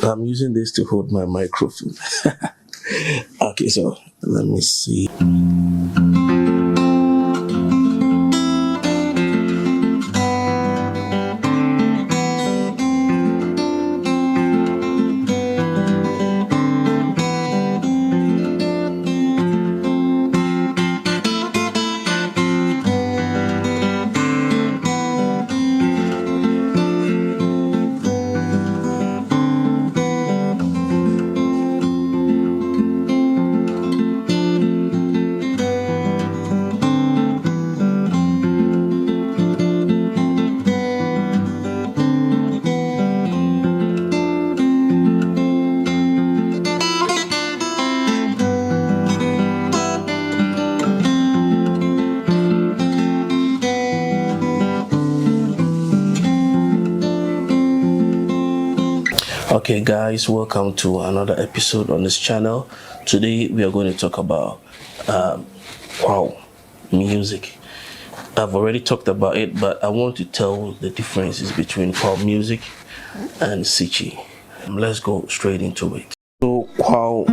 I'm using this to hold my microphone. Okay, so let me see. Okay guys, welcome to another episode on this channel. Today we are going to talk about Kwao music. I've already talked about it, but I want to tell the differences between Kwao music and Sikyi. Let's go straight into it. So Kwao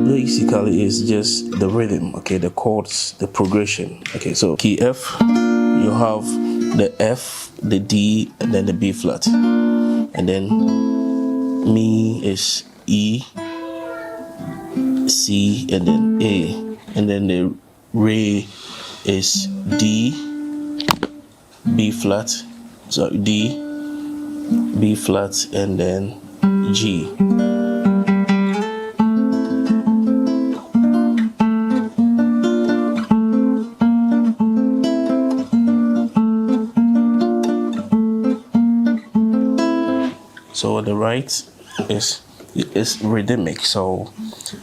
basically is just the rhythm, okay, the chords, the progression. Okay, so key F, you have the F, the D, and then the B flat, and then Mi is E, C, and then A, and then the Re is D, B flat, so D, B flat, and then G. So on the right is rhythmic, so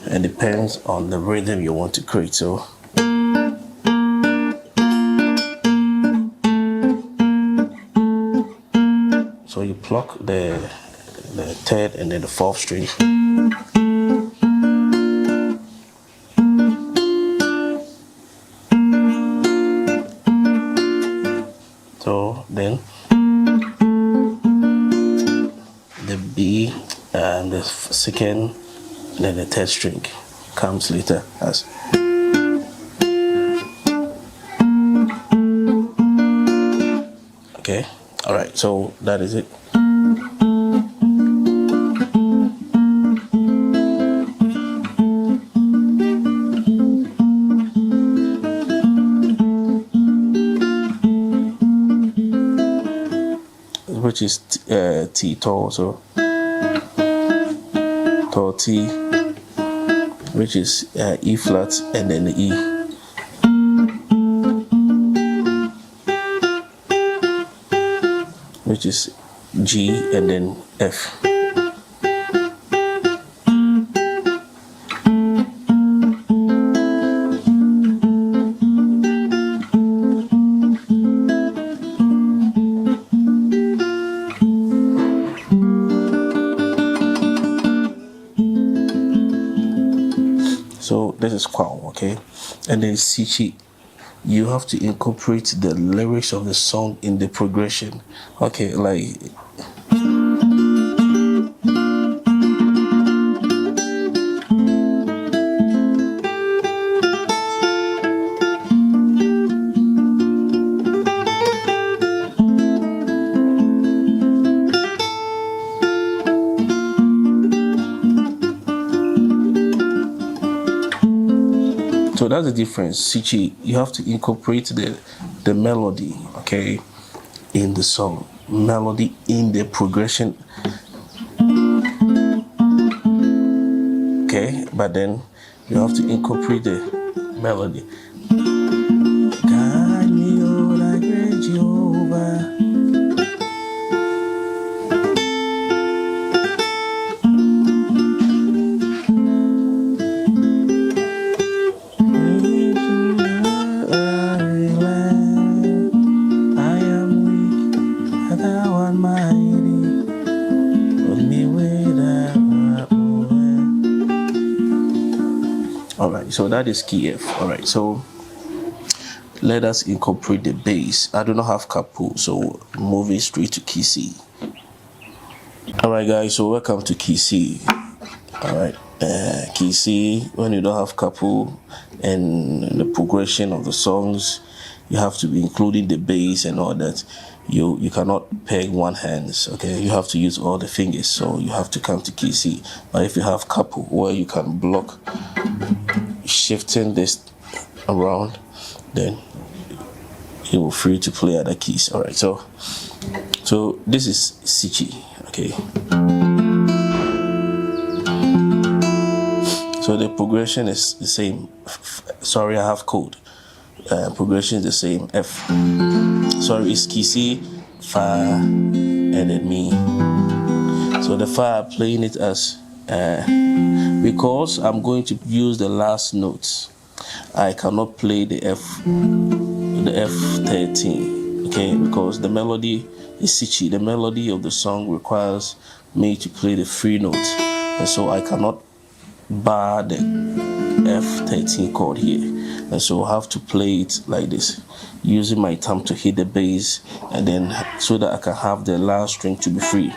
it depends on the rhythm you want to create. So you pluck the third and then the fourth string. So then the B and the second, then the third string comes later as. Okay, all right, so that is it. Which is T, tall, so tall T, which is E flat, and then the E. Which is G, and then F. So this is Kwao, okay? And then Sikyi, you have to incorporate the lyrics of the song in the progression. Okay, like so that's the difference. Sikyi, you have to incorporate the melody, okay, in the song. Melody in the progression. Okay, but then you have to incorporate the melody. Guide me, oh, thy great Jehovah. All right, so that is key F. All right, so let us incorporate the bass. I do not have capo, so moving straight to key C. All right, guys. So welcome to key C. All right, key C. When you don't have couple and the progression of the songs, you have to be including the bass and all that. You cannot peg one hands. Okay, you have to use all the fingers. So you have to come to key C. But if you have couple where you can block shifting this around, then you're free to play other keys. All right, so this is Sikyi. Okay, so the progression is the same. Sorry, I have code. Progression is the same. F. Sorry, it's key C, Fa, and then Mi. So the Fa, I'm playing it as because I'm going to use the last notes. I cannot play the F13. Okay, because the melody is Sikyi. The melody of the song requires me to play the free notes, and so I cannot bar the F13 chord here, and so I have to play it like this, using my thumb to hit the bass, and then so that I can have the last string to be free.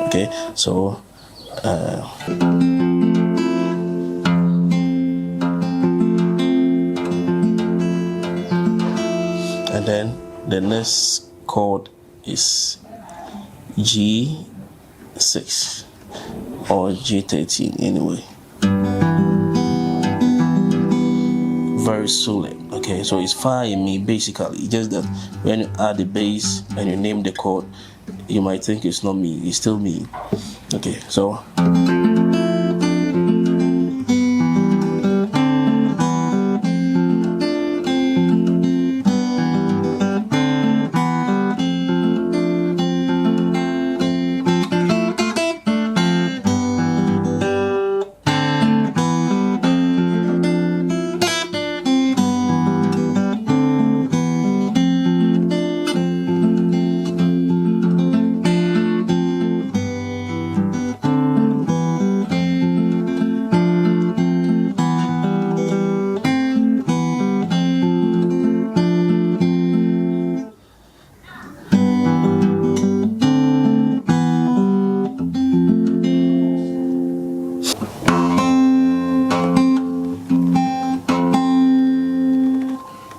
Okay, so and then the next chord is G6 or G13 anyway. Very solid. Okay, so it's Fa and Mi basically. Just that when you add the bass and you name the chord, you might think it's not Mi, it's still Mi. Okay, so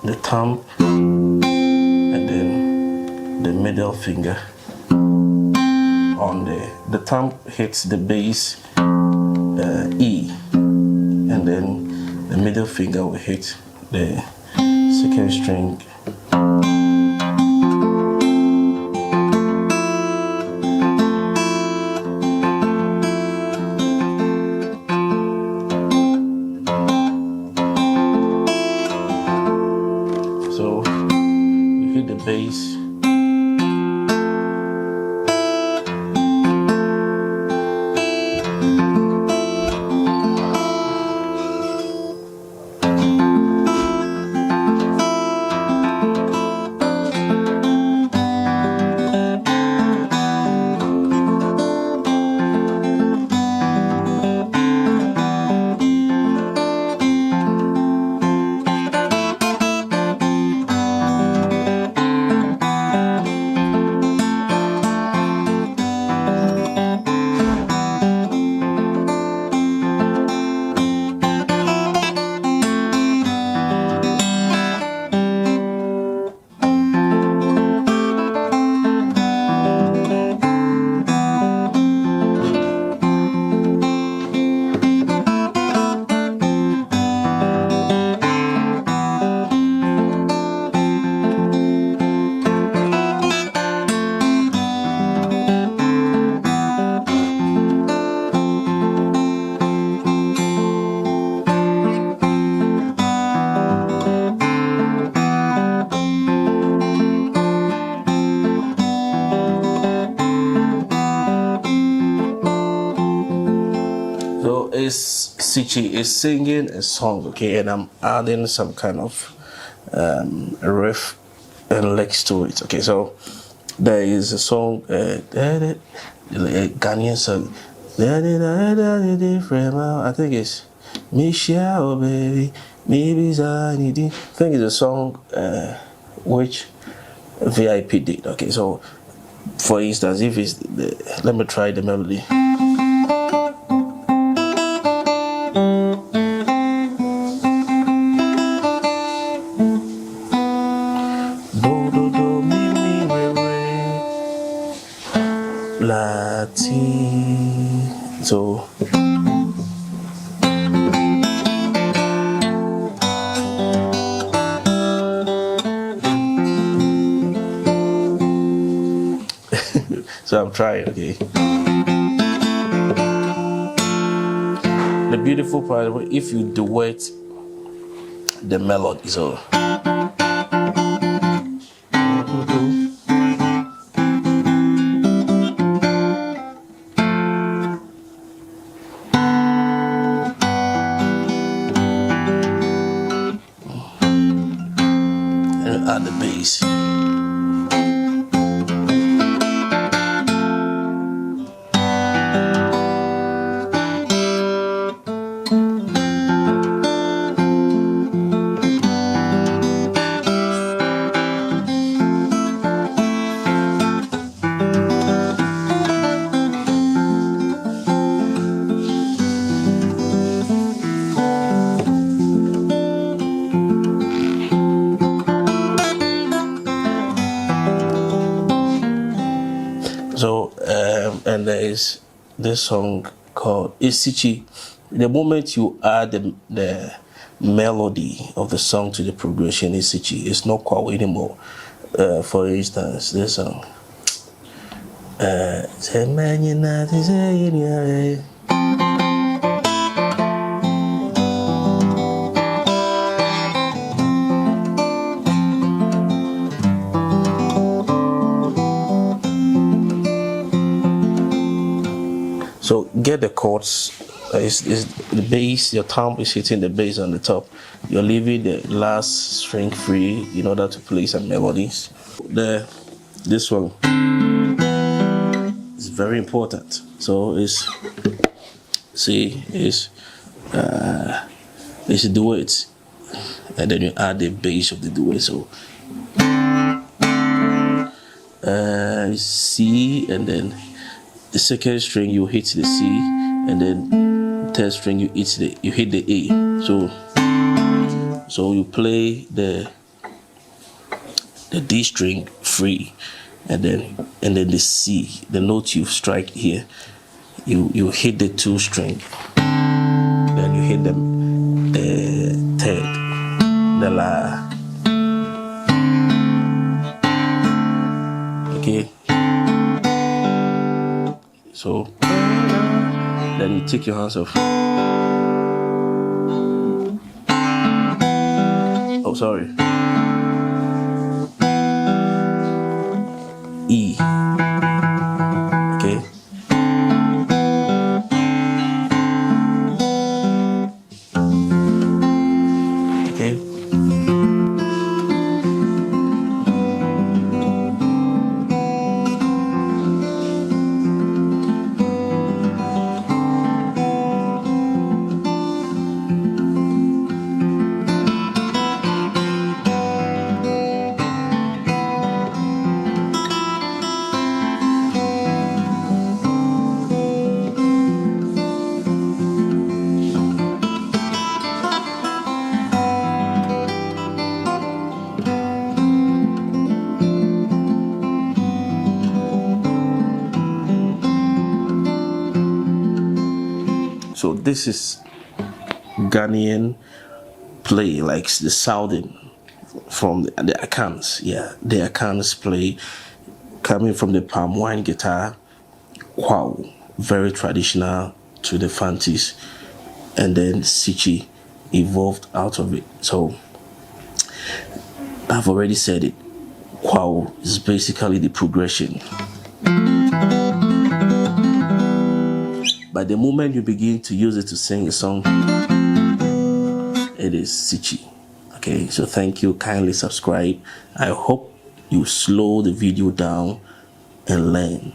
the thumb and then the middle finger on the thumb hits the bass E, and then the middle finger will hit the second string. So you hit the bass. So it's Sikyi is singing a song, okay, and I'm adding some kind of riff and licks to it. Okay, so there is a song, a Ghanaian song. I think it's Michelle, baby, maybe I need it. I think it's a song which VIP did. Okay, so For instance, if it's let me try the melody. Do do do mi mi re re la ti. So so I'm trying, okay. The beautiful part, if you duet the melody, so and add the bass. So and there is this song called Sikyi. The moment you add the melody of the song to the progression, Sikyi, it's not Kwao anymore. For instance, this song. So get the chords. Is the bass? Your thumb is hitting the bass on the top. You're leaving the last string free in order to play some melodies. This one is very important. So it's a duet, and then you add the bass of the duet. So C, and then the second string you hit the C, and then third string you hit the A. So you play the D string free, and then the C, the note you strike here, you hit the 2 string, then you hit the third, the La. Okay. So then you take your hands off. Oh, sorry. E. Okay. Okay. So this is Ghanaian play, like the sounding from the Akans. Yeah, the Akans play coming from the palm wine guitar. Wow, very traditional to the Fantis, and then Sikyi evolved out of it. So I've already said it. Kwao is basically the progression. But the moment you begin to use it to sing a song, it is Sikyi. Okay, so thank you. Kindly subscribe. I hope you slow the video down and learn.